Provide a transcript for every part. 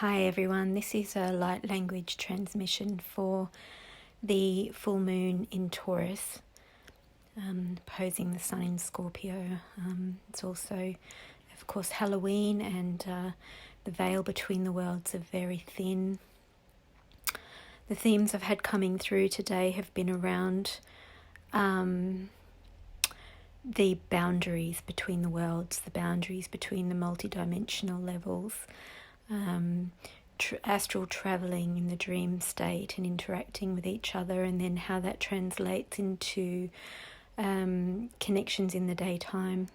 Hi everyone, this is a light language transmission for the full moon in Taurus, opposing the sun in Scorpio. It's also, of course, Halloween, and the veil between the worlds are very thin. The themes I've had coming through today have been around the boundaries between the worlds, the boundaries between the multidimensional levels, astral traveling in the dream state and interacting with each other, and then how that translates into connections in the daytime,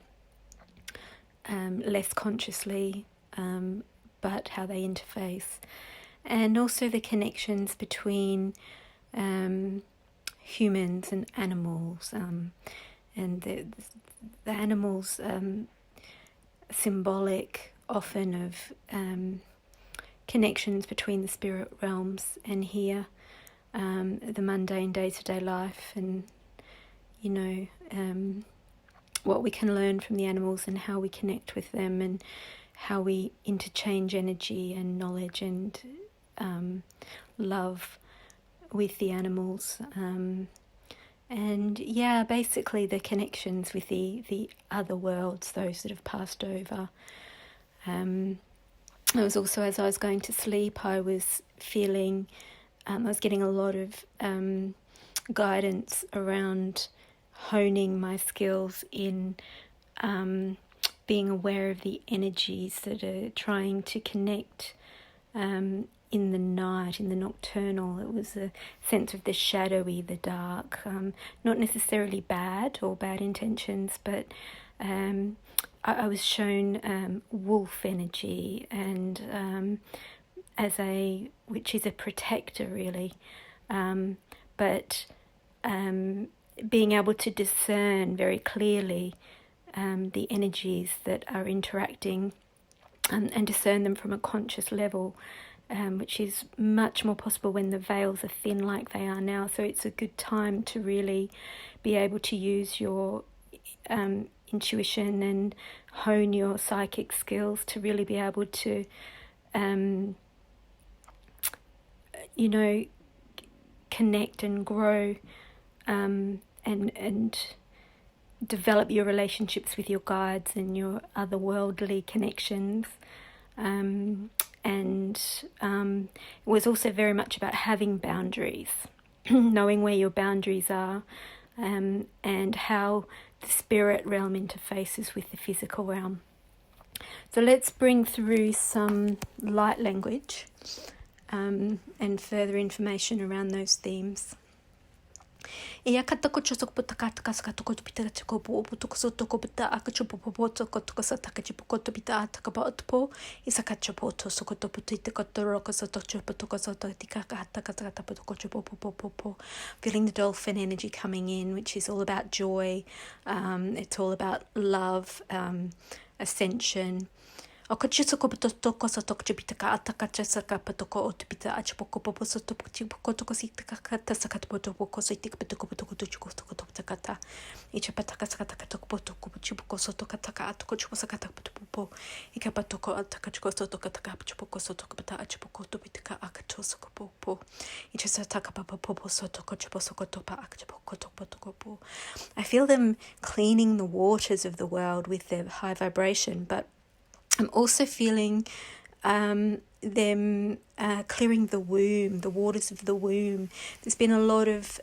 less consciously, but how they interface, and also the connections between humans and animals, and the animals symbolic often of connections between the spirit realms and here, the mundane day-to-day life, and what we can learn from the animals and how we connect with them and how we interchange energy and knowledge and love with the animals, and basically the connections with the other worlds, those that have passed over. I was also, as I was going to sleep, I was feeling, I was getting a lot of guidance around honing my skills in being aware of the energies that are trying to connect in the night, in the nocturnal. It was a sense of the shadowy, the dark, not necessarily bad or bad intentions, but I was shown wolf energy, and which is a protector really, but being able to discern very clearly the energies that are interacting, and discern them from a conscious level, which is much more possible when the veils are thin like they are now. So it's a good time to really be able to use your intuition and hone your psychic skills to really be able to connect and grow, and develop your relationships with your guides and your otherworldly connections. And it was also very much about having boundaries, knowing where your boundaries are, and how the spirit realm interfaces with the physical realm. So let's bring through some light language and further information around those themes. Ia katako chosok putakata kaskatoko pita choko putuko sotoko pita akachupo poto kotoko sataka chipokoto pita atakaba otpo isakachopoto sokoto putita kotoroko sotocho potoko sototika atakata potoko chopo. Feeling the dolphin energy coming in, which is all about joy. It's all about love, ascension. Okachusoko potoko sotoko pitaka atakacha saka potoko otpita achpoko popo sotoko chipoko sitaka kata sakatpoto poko sitik potoko tuchko takata ichapataka sakataka potoko chipoko sotoko taka atoko chupasakata popo ikapatoko atakachko sotoko taka chupoko sotoko pata achpoko topitaka akatosoko popo ichasataka popo sotoko chuposoko topa akchpoko potoko. I feel them cleaning the waters of the world with their high vibration, but I'm also feeling them clearing the womb, the waters of the womb. There's been a lot of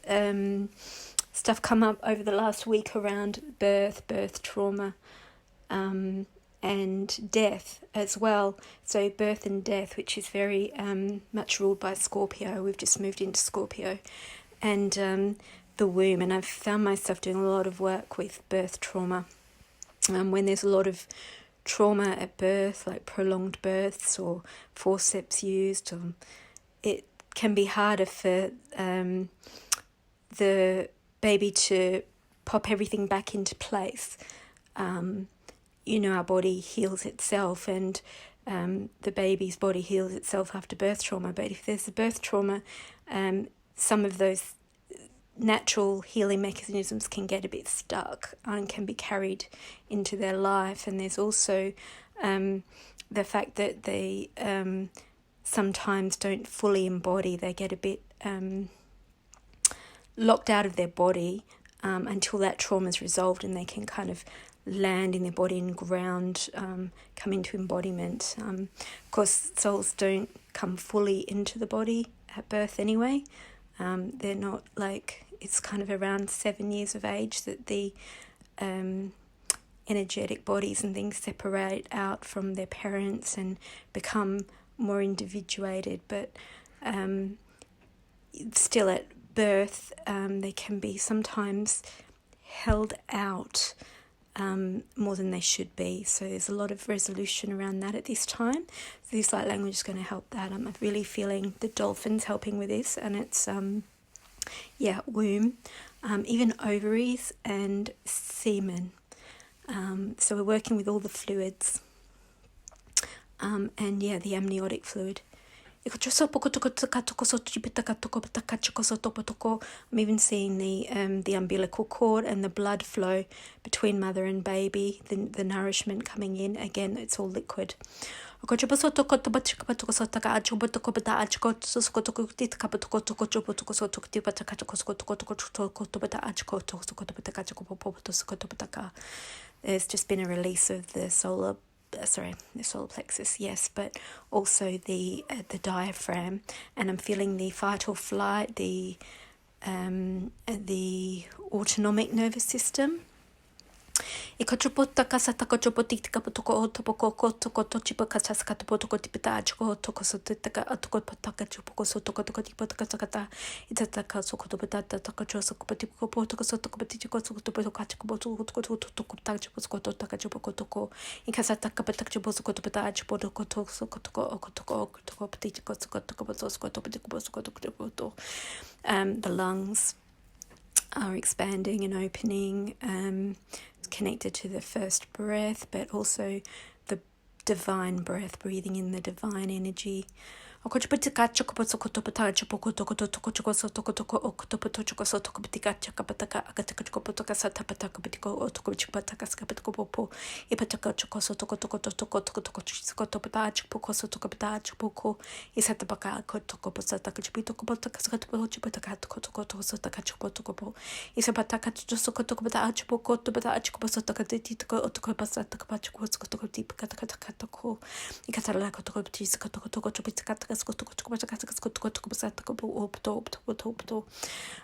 stuff come up over the last week around birth trauma, and death as well. So birth and death, which is very much ruled by Scorpio. We've just moved into Scorpio. And the womb. And I've found myself doing a lot of work with birth trauma. When there's a lot of trauma at birth, like prolonged births or forceps used, it can be harder for the baby to pop everything back into place. Our body heals itself, and the baby's body heals itself after birth trauma. But if there's a birth trauma, some of those natural healing mechanisms can get a bit stuck and can be carried into their life. And there's also the fact that the sometimes don't fully embody. They get a bit locked out of their body until that trauma is resolved, and they can kind of land in their body and ground, come into embodiment. Of course, souls don't come fully into the body at birth anyway. They're not like, it's kind of around 7 years of age that the energetic bodies and things separate out from their parents and become more individuated. But still at birth, they can be sometimes held out more than they should be. So there's a lot of resolution around that at this time. So this light language is going to help that. I'm really feeling the dolphins helping with this, and it's womb, even ovaries and semen. So we're working with all the fluids, and the amniotic fluid. I'm even seeing the umbilical cord and the blood flow between mother and baby, the nourishment coming in. Again, it's all liquid. There's just been a release of the solar plexus, yes, but also the diaphragm, and I'm feeling the fight or flight, the autonomic nervous system. The lungs are expanding and opening, connected to the first breath, but also the divine breath, breathing in the divine energy.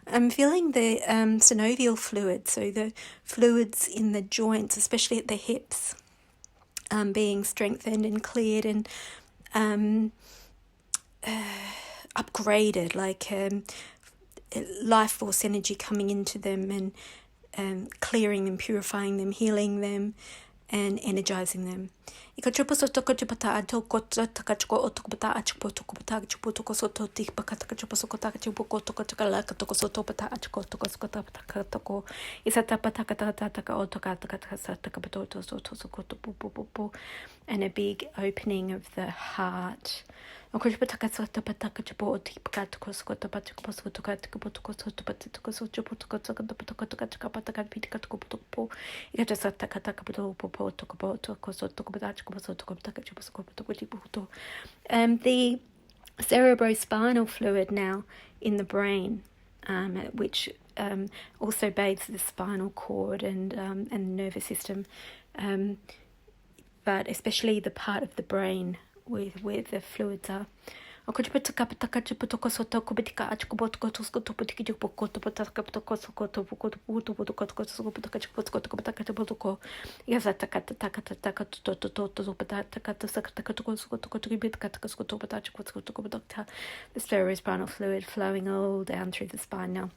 I'm feeling the synovial fluid, so the fluids in the joints, especially at the hips, being strengthened and cleared and upgraded, like life force energy coming into them and clearing them, purifying them, healing them, and energizing them. And a big opening of the heart. The cerebrospinal fluid now in the brain, which also bathes the spinal cord and the nervous system, but especially the part of the brain where the fluids are. The cerebrospinal fluid flowing all down through the spine now,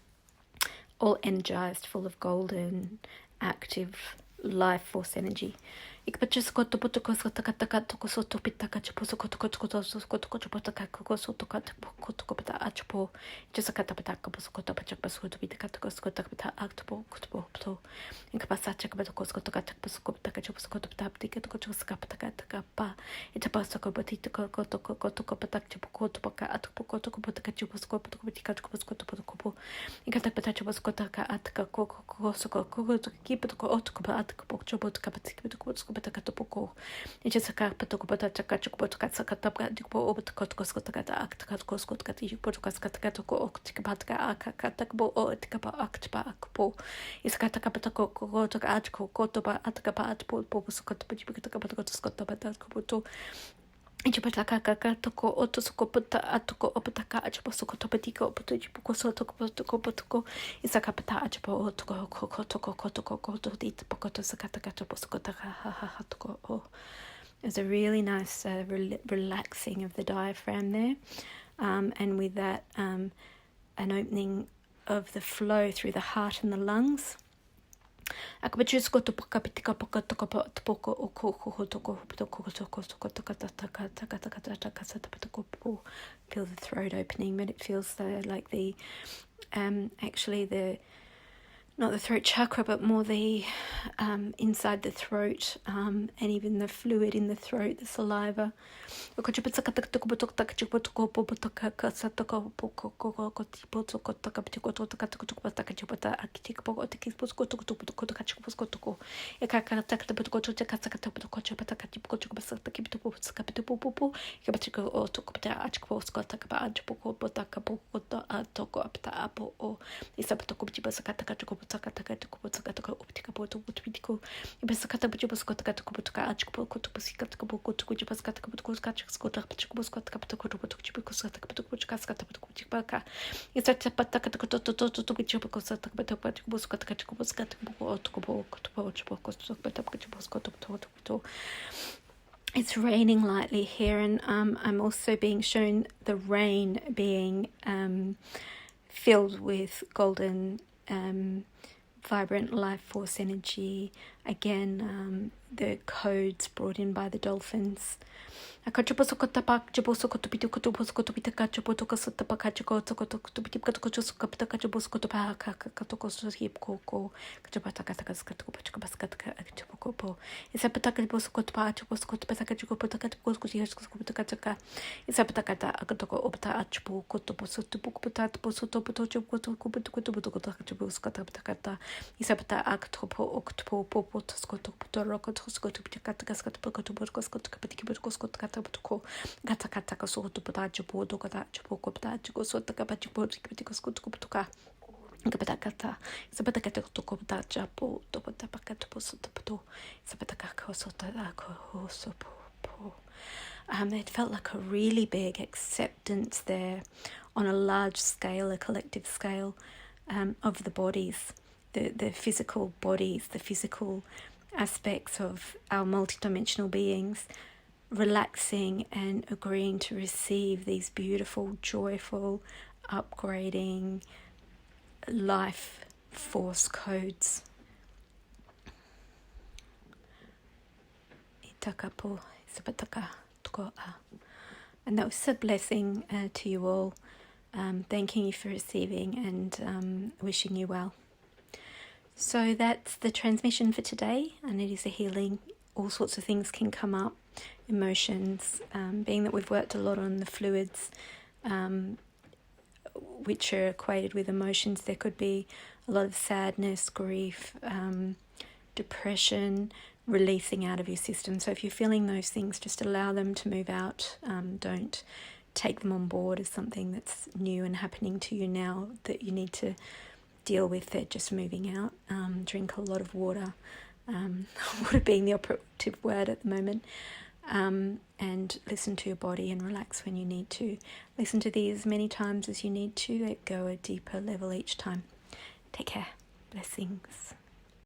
all energized, full of golden, active life force energy. Toko oto sokopata atoko opataka achapo sokotopatiko opotojipuko sotoko isakapata achapo otoko toko kotoko koto dit pokoto sakatakachapo sokotaka ha toko o. There's a really nice relaxing of the diaphragm there, and with that an opening of the flow through the heart and the lungs. Feel the throat opening, but it feels like the actually the not the throat chakra, but more the inside the throat, and even the fluid in the throat, the saliva. It's raining lightly here, and I'm also being shown the rain being filled with golden vibrant life force energy. Again, the codes brought in by the dolphins. It felt like a really big acceptance there on a large scale, a collective scale, of the bodies, the physical bodies, the physical aspects of our multidimensional beings, relaxing and agreeing to receive these beautiful, joyful, upgrading life force codes. Itakapo, isapataka, tuko'a. And that was a blessing to you all. Thanking you for receiving and wishing you well. So that's the transmission for today, and it is a healing. All sorts of things can come up, emotions, being that we've worked a lot on the fluids, which are equated with emotions. There could be a lot of sadness, grief, depression, releasing out of your system. So if you're feeling those things, just allow them to move out. Don't take them on board as something that's new and happening to you now that you need to deal with. They're just moving out. Drink a lot of water, water being the operative word at the moment, and listen to your body and relax when you need to. Listen to these as many times as you need to. They go a deeper level each time. Take care. Blessings.